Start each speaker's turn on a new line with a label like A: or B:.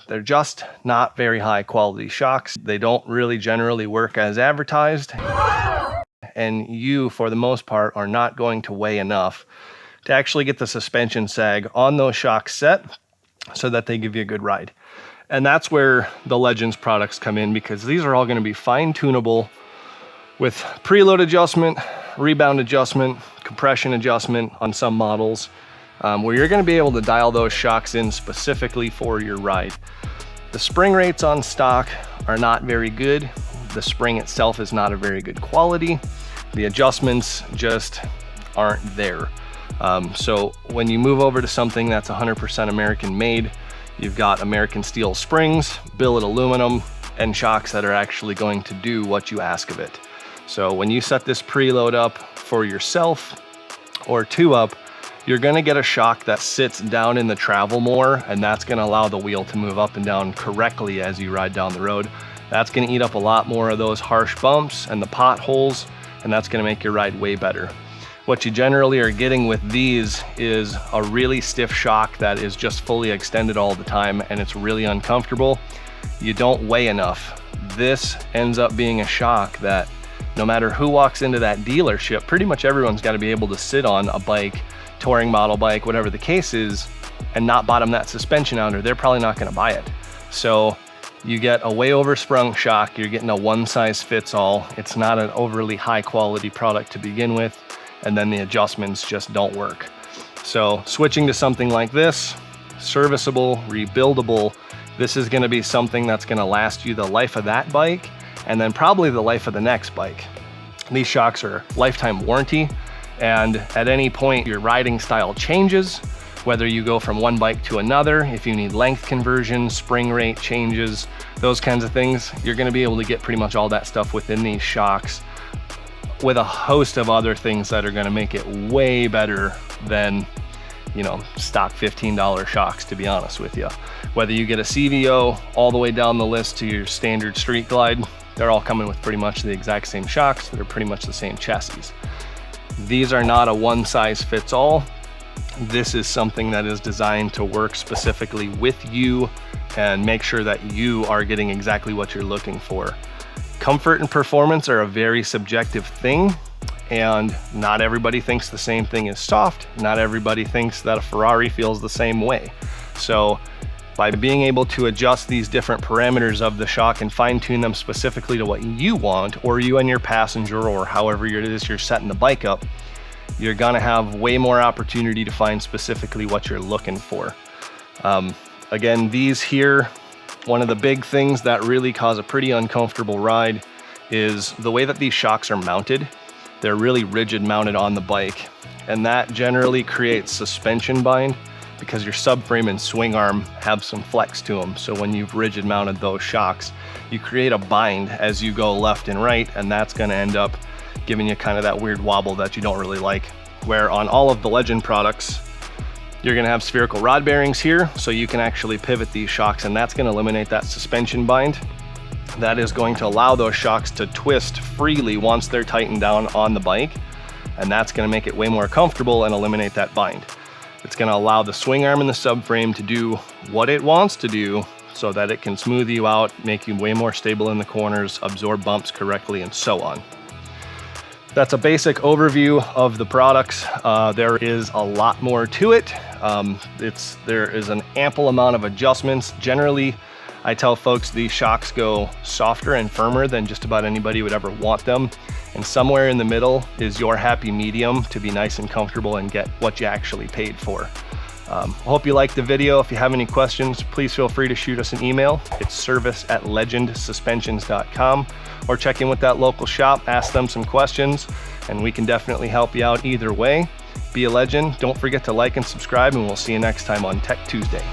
A: They're just not very high quality shocks. They don't really generally work as advertised. And you, for the most part, are not going to weigh enough to actually get the suspension sag on those shocks set so that they give you a good ride. And that's where the Legends products come in, because these are all going to be fine tunable with preload adjustment, rebound adjustment, compression adjustment on some models, where you're going to be able to dial those shocks in specifically for your ride. The spring rates on stock are not very good. The spring itself is not a very good quality. The adjustments just aren't there. So when you move over to something that's 100% American made, you've got American steel springs, billet aluminum, and shocks that are actually going to do what you ask of it. So when you set this preload up for yourself or two up, you're gonna get a shock that sits down in the travel more, and that's gonna allow the wheel to move up and down correctly as you ride down the road. That's gonna eat up a lot more of those harsh bumps and the potholes, and that's gonna make your ride way better. What you generally are getting with these is a really stiff shock that is just fully extended all the time, and it's really uncomfortable. You don't weigh enough. This ends up being a shock that no matter who walks into that dealership, pretty much everyone's got to be able to sit on a bike, touring model bike, whatever the case is, and not bottom that suspension out, or they're probably not going to buy it. So you get a way oversprung shock. You're getting a one size fits all. It's not an overly high quality product to begin with, and then the adjustments just don't work. So switching to something like this, serviceable, rebuildable, this is going to be something that's going to last you the life of that bike, and then probably the life of the next bike. These shocks are lifetime warranty, and at any point your riding style changes, whether you go from one bike to another, if you need length conversion, spring rate changes, those kinds of things, you're going to be able to get pretty much all that stuff within these shocks, with a host of other things that are going to make it way better than, you know, stock $15 shocks, to be honest with you. Whether you get a CVO all the way down the list to your standard street glide, they're all coming with pretty much the exact same shocks that are pretty much the same chassis. These are not a one size fits all. This is something that is designed to work specifically with you and make sure that you are getting exactly what you're looking for. Comfort and performance are a very subjective thing, and not everybody thinks the same thing is soft. Not everybody thinks that a Ferrari feels the same way. So by being able to adjust these different parameters of the shock and fine tune them specifically to what you want, or you and your passenger, or however it is you're setting the bike up, you're gonna have way more opportunity to find specifically what you're looking for. Again, these here, one of the big things that really cause a pretty uncomfortable ride is the way that these shocks are mounted. They're really rigid mounted on the bike, and that generally creates suspension bind because your subframe and swing arm have some flex to them. So when you've rigid mounted those shocks, you create a bind as you go left and right, and that's gonna end up giving you kind of that weird wobble that you don't really like. Where on all of the Legend products, you're gonna have spherical rod bearings here, so you can actually pivot these shocks, and that's gonna eliminate that suspension bind. That is going to allow those shocks to twist freely once they're tightened down on the bike, and that's gonna make it way more comfortable and eliminate that bind. It's gonna allow the swing arm and the subframe to do what it wants to do so that it can smooth you out, make you way more stable in the corners, absorb bumps correctly, and so on. That's a basic overview of the products. There is a lot more to it. There is an ample amount of adjustments. Generally, I tell folks these shocks go softer and firmer than just about anybody would ever want them. And somewhere in the middle is your happy medium to be nice and comfortable and get what you actually paid for. I hope you liked the video. If you have any questions, please feel free to shoot us an email. It's service@legendsuspensions.com, or check in with that local shop, ask them some questions, and we can definitely help you out either way. Be a legend. Don't forget to like and subscribe, and we'll see you next time on Tech Tuesday.